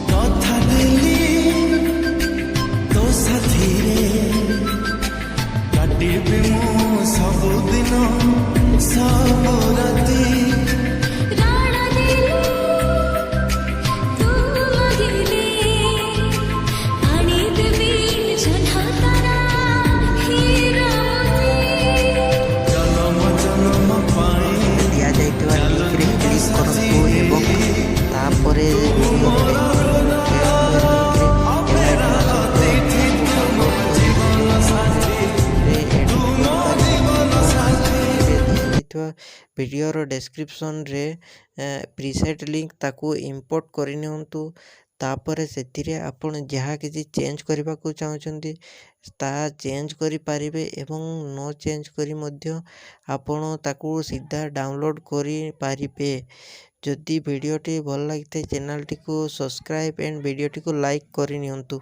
କଥା ଦେଲି ତୋ ସାଥିରେ କାଟିବି ମୁଁ ସବୁଦିନ ସବୁ ରାତି ଜନମ ଜନମ ପାଇଁ ଦିଆଯାଇଥିବା ଲିଙ୍କରେ କ୍ଲିକ୍ କରନ୍ତୁ ଏବଂ ତାପରେ ଭିଡ଼ିଓର ଡେସ୍କ୍ରିପସନ୍ରେ ପ୍ରିସେଟ୍ ଲିଙ୍କ୍ ତାକୁ ଇମ୍ପୋର୍ଟ କରିନିଅନ୍ତୁ। ତାପରେ ସେଥିରେ ଆପଣ ଯାହା କିଛି ଚେଞ୍ଜ କରିବାକୁ ଚାହୁଁଛନ୍ତି ତାହା ଚେଞ୍ଜ କରିପାରିବେ ଏବଂ ନ ଚେଞ୍ଜ କରି ମଧ୍ୟ ଆପଣ ତାକୁ ସିଧା ଡାଉନଲୋଡ଼ କରିପାରିବେ। ଯଦି ଭିଡ଼ିଓଟି ଭଲ ଲାଗିଥାଏ ଚ୍ୟାନେଲଟିକୁ ସବସ୍କ୍ରାଇବ୍ ଆଣ୍ଡ ଭିଡ଼ିଓଟିକୁ ଲାଇକ୍ କରିନିଅନ୍ତୁ।